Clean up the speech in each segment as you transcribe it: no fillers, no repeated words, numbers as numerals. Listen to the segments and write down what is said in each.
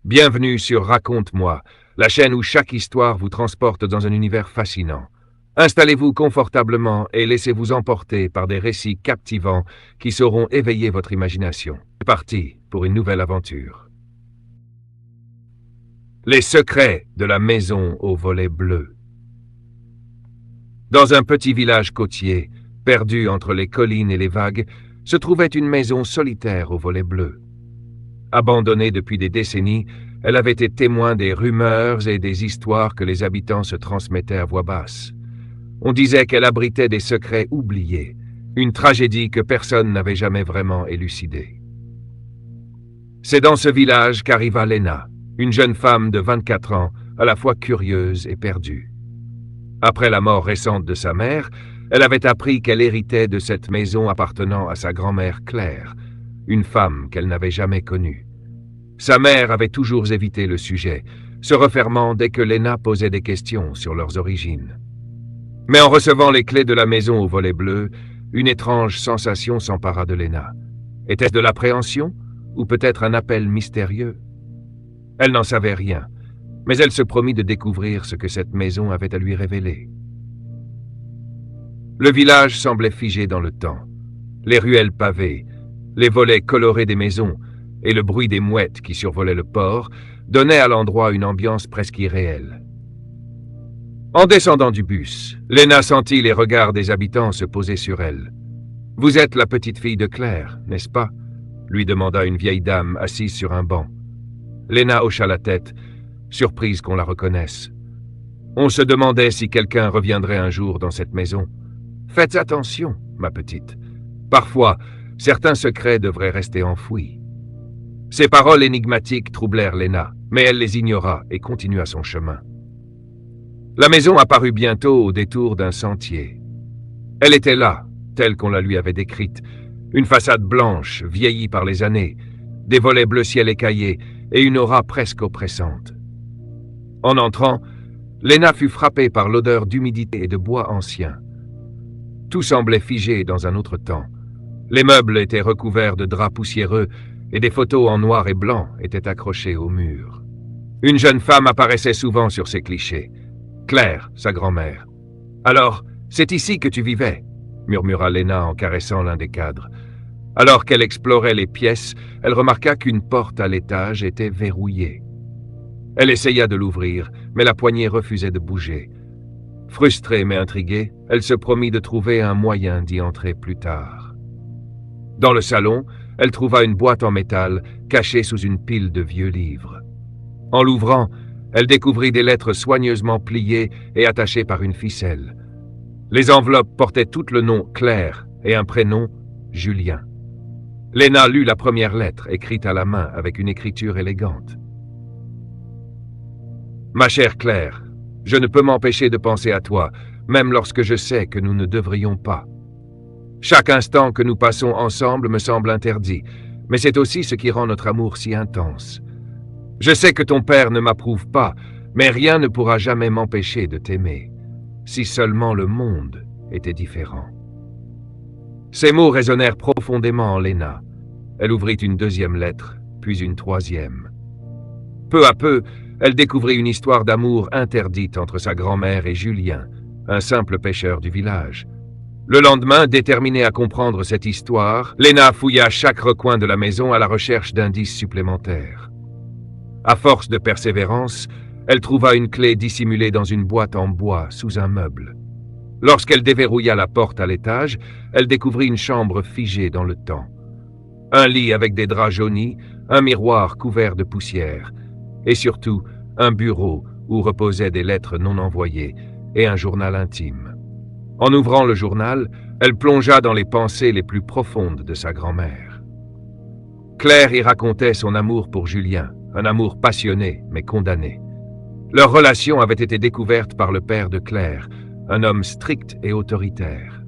Bienvenue sur Raconte-moi, la chaîne où chaque histoire vous transporte dans un univers fascinant. Installez-vous confortablement et laissez-vous emporter par des récits captivants qui sauront éveiller votre imagination. C'est parti pour une nouvelle aventure. Les secrets de la maison au volet bleu. Dans un petit village côtier, perdu entre les collines et les vagues, se trouvait une maison solitaire au volet bleu. Abandonnée depuis des décennies, elle avait été témoin des rumeurs et des histoires que les habitants se transmettaient à voix basse. On disait qu'elle abritait des secrets oubliés, une tragédie que personne n'avait jamais vraiment élucidée. C'est dans ce village qu'arriva Lena, une jeune femme de 24 ans, à la fois curieuse et perdue. Après la mort récente de sa mère, elle avait appris qu'elle héritait de cette maison appartenant à sa grand-mère Claire, une femme qu'elle n'avait jamais connue. Sa mère avait toujours évité le sujet, se refermant dès que Lena posait des questions sur leurs origines. Mais en recevant les clés de la maison au volet bleu, une étrange sensation s'empara de Lena. Était-ce de l'appréhension ou peut-être un appel mystérieux? Elle n'en savait rien, mais elle se promit de découvrir ce que cette maison avait à lui révéler. Le village semblait figé dans le temps. Les ruelles pavées, les volets colorés des maisons et le bruit des mouettes qui survolaient le port donnaient à l'endroit une ambiance presque irréelle. En descendant du bus, Lena sentit les regards des habitants se poser sur elle. « Vous êtes la petite fille de Claire, n'est-ce pas ?» lui demanda une vieille dame assise sur un banc. Lena hocha la tête, surprise qu'on la reconnaisse. On se demandait si quelqu'un reviendrait un jour dans cette maison. « Faites attention, ma petite. Parfois, certains secrets devraient rester enfouis. » Ces paroles énigmatiques troublèrent Lena, mais elle les ignora et continua son chemin. La maison apparut bientôt au détour d'un sentier. Elle était là, telle qu'on la lui avait décrite, une façade blanche, vieillie par les années, des volets bleu ciel écaillés et une aura presque oppressante. En entrant, Lena fut frappée par l'odeur d'humidité et de bois ancien. Tout semblait figé dans un autre temps. Les meubles étaient recouverts de draps poussiéreux et des photos en noir et blanc étaient accrochées au mur. Une jeune femme apparaissait souvent sur ces clichés. Claire, sa grand-mère. « Alors, c'est ici que tu vivais ?» murmura Lena en caressant l'un des cadres. Alors qu'elle explorait les pièces, elle remarqua qu'une porte à l'étage était verrouillée. Elle essaya de l'ouvrir, mais la poignée refusait de bouger. Frustrée mais intriguée, elle se promit de trouver un moyen d'y entrer plus tard. Dans le salon, elle trouva une boîte en métal cachée sous une pile de vieux livres. En l'ouvrant, elle découvrit des lettres soigneusement pliées et attachées par une ficelle. Les enveloppes portaient toutes le nom Claire et un prénom Julien. Lena lut la première lettre, écrite à la main avec une écriture élégante. « Ma chère Claire, je ne peux m'empêcher de penser à toi, même lorsque je sais que nous ne devrions pas. Chaque instant que nous passons ensemble me semble interdit, mais c'est aussi ce qui rend notre amour si intense. Je sais que ton père ne m'approuve pas, mais rien ne pourra jamais m'empêcher de t'aimer. Si seulement le monde était différent. » Ces mots résonnèrent profondément en Lena. Elle ouvrit une deuxième lettre, puis une troisième. Peu à peu, elle découvrit une histoire d'amour interdite entre sa grand-mère et Julien, un simple pêcheur du village. Le lendemain, déterminée à comprendre cette histoire, Lena fouilla chaque recoin de la maison à la recherche d'indices supplémentaires. À force de persévérance, elle trouva une clé dissimulée dans une boîte en bois sous un meuble. Lorsqu'elle déverrouilla la porte à l'étage, elle découvrit une chambre figée dans le temps. Un lit avec des draps jaunis, un miroir couvert de poussière, et surtout un bureau où reposaient des lettres non envoyées et un journal intime. En ouvrant le journal, elle plongea dans les pensées les plus profondes de sa grand-mère. Claire y racontait son amour pour Julien, un amour passionné mais condamné. Leur relation avait été découverte par le père de Claire, un homme strict et autoritaire.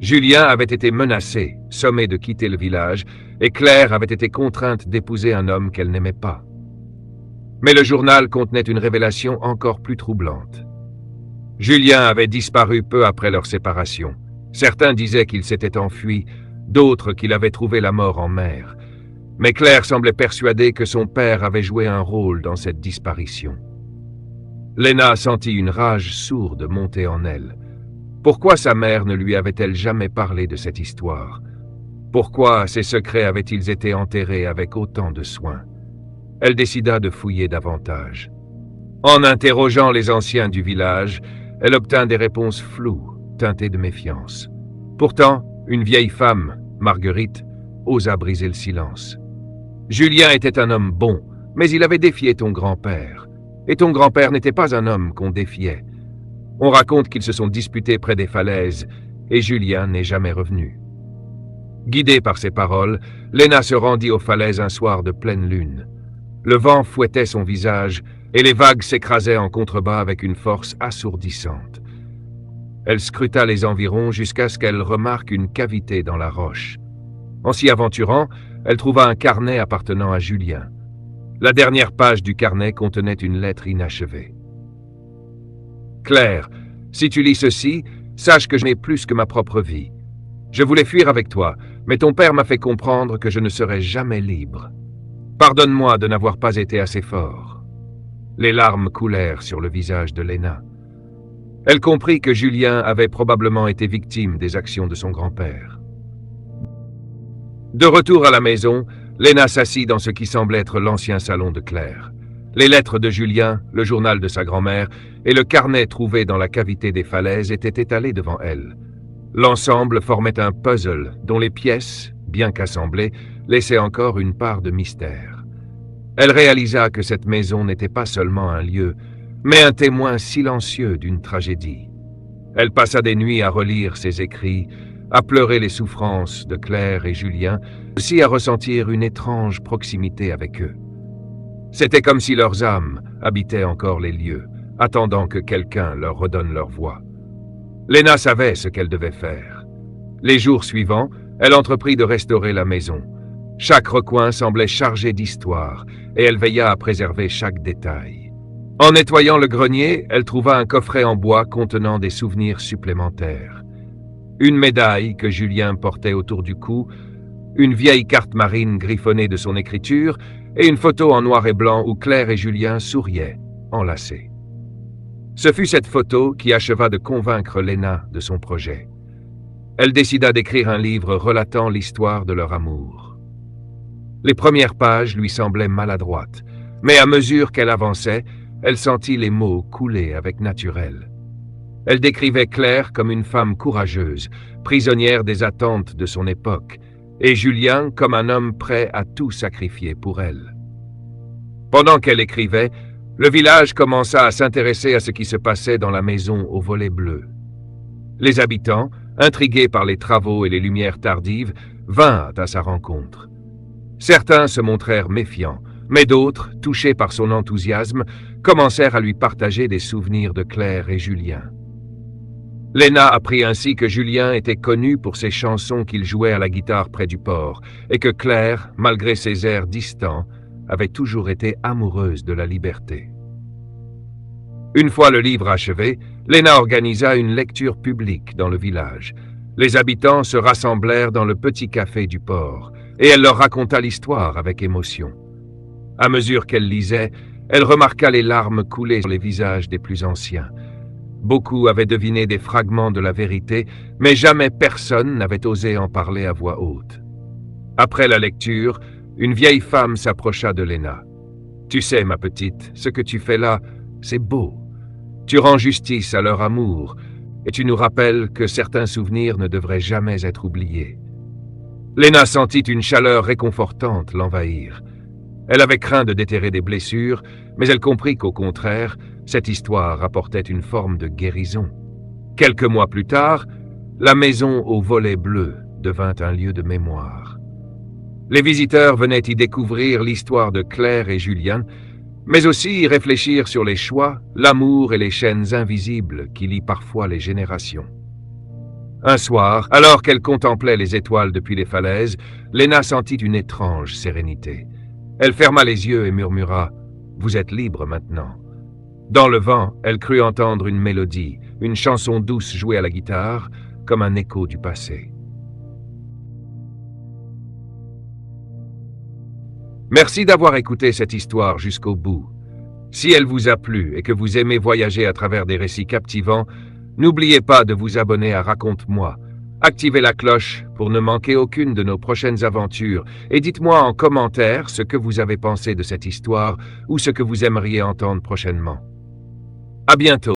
Julien avait été menacé, sommé de quitter le village, et Claire avait été contrainte d'épouser un homme qu'elle n'aimait pas. Mais le journal contenait une révélation encore plus troublante. Julien avait disparu peu après leur séparation. Certains disaient qu'il s'était enfui, d'autres qu'il avait trouvé la mort en mer. Mais Claire semblait persuadée que son père avait joué un rôle dans cette disparition. Lena sentit une rage sourde monter en elle. Pourquoi sa mère ne lui avait-elle jamais parlé de cette histoire? Pourquoi ses secrets avaient-ils été enterrés avec autant de soin? Elle décida de fouiller davantage. En interrogeant les anciens du village, elle obtint des réponses floues, teintées de méfiance. Pourtant, une vieille femme, Marguerite, osa briser le silence. Julien était un homme bon, mais il avait défié ton grand-père. Et ton grand-père n'était pas un homme qu'on défiait. On raconte qu'ils se sont disputés près des falaises, et Julien n'est jamais revenu. Guidée par ces paroles, Lena se rendit aux falaises un soir de pleine lune. Le vent fouettait son visage, et les vagues s'écrasaient en contrebas avec une force assourdissante. Elle scruta les environs jusqu'à ce qu'elle remarque une cavité dans la roche. En s'y aventurant, elle trouva un carnet appartenant à Julien. La dernière page du carnet contenait une lettre inachevée. « Claire, si tu lis ceci, sache que je n'ai plus que ma propre vie. Je voulais fuir avec toi, mais ton père m'a fait comprendre que je ne serai jamais libre. Pardonne-moi de n'avoir pas été assez fort. » Les larmes coulèrent sur le visage de Lena. Elle comprit que Julien avait probablement été victime des actions de son grand-père. De retour à la maison, Lena s'assit dans ce qui semblait être l'ancien salon de Claire. Les lettres de Julien, le journal de sa grand-mère et le carnet trouvé dans la cavité des falaises étaient étalés devant elle. L'ensemble formait un puzzle dont les pièces, bien qu'assemblées, laissaient encore une part de mystère. Elle réalisa que cette maison n'était pas seulement un lieu, mais un témoin silencieux d'une tragédie. Elle passa des nuits à relire ses écrits, à pleurer les souffrances de Claire et Julien, aussi à ressentir une étrange proximité avec eux. C'était comme si leurs âmes habitaient encore les lieux, attendant que quelqu'un leur redonne leur voix. Lena savait ce qu'elle devait faire. Les jours suivants, elle entreprit de restaurer la maison. Chaque recoin semblait chargé d'histoire, et elle veilla à préserver chaque détail. En nettoyant le grenier, elle trouva un coffret en bois contenant des souvenirs supplémentaires. Une médaille que Julien portait autour du cou, une vieille carte marine griffonnée de son écriture et une photo en noir et blanc où Claire et Julien souriaient, enlacés. Ce fut cette photo qui acheva de convaincre Lena de son projet. Elle décida d'écrire un livre relatant l'histoire de leur amour. Les premières pages lui semblaient maladroites, mais à mesure qu'elle avançait, elle sentit les mots couler avec naturel. Elle décrivait Claire comme une femme courageuse, prisonnière des attentes de son époque, et Julien comme un homme prêt à tout sacrifier pour elle. Pendant qu'elle écrivait, le village commença à s'intéresser à ce qui se passait dans la maison au volet bleu. Les habitants, intrigués par les travaux et les lumières tardives, vinrent à sa rencontre. Certains se montrèrent méfiants, mais d'autres, touchés par son enthousiasme, commencèrent à lui partager des souvenirs de Claire et Julien. Lena apprit ainsi que Julien était connu pour ses chansons qu'il jouait à la guitare près du port, et que Claire, malgré ses airs distants, avait toujours été amoureuse de la liberté. Une fois le livre achevé, Lena organisa une lecture publique dans le village. Les habitants se rassemblèrent dans le petit café du port, et elle leur raconta l'histoire avec émotion. À mesure qu'elle lisait, elle remarqua les larmes couler sur les visages des plus anciens. Beaucoup avaient deviné des fragments de la vérité, mais jamais personne n'avait osé en parler à voix haute. Après la lecture, une vieille femme s'approcha de Lena. « Tu sais, ma petite, ce que tu fais là, c'est beau. Tu rends justice à leur amour, et tu nous rappelles que certains souvenirs ne devraient jamais être oubliés. » Lena sentit une chaleur réconfortante l'envahir. Elle avait craint de déterrer des blessures, mais elle comprit qu'au contraire, cette histoire apportait une forme de guérison. Quelques mois plus tard, la maison au volet bleu devint un lieu de mémoire. Les visiteurs venaient y découvrir l'histoire de Claire et Julien, mais aussi y réfléchir sur les choix, l'amour et les chaînes invisibles qui lient parfois les générations. Un soir, alors qu'elle contemplait les étoiles depuis les falaises, Lena sentit une étrange sérénité. Elle ferma les yeux et murmura « Vous êtes libre maintenant ». Dans le vent, elle crut entendre une mélodie, une chanson douce jouée à la guitare, comme un écho du passé. Merci d'avoir écouté cette histoire jusqu'au bout. Si elle vous a plu et que vous aimez voyager à travers des récits captivants, n'oubliez pas de vous abonner à Raconte-moi. Activez la cloche pour ne manquer aucune de nos prochaines aventures et dites-moi en commentaire ce que vous avez pensé de cette histoire ou ce que vous aimeriez entendre prochainement. À bientôt.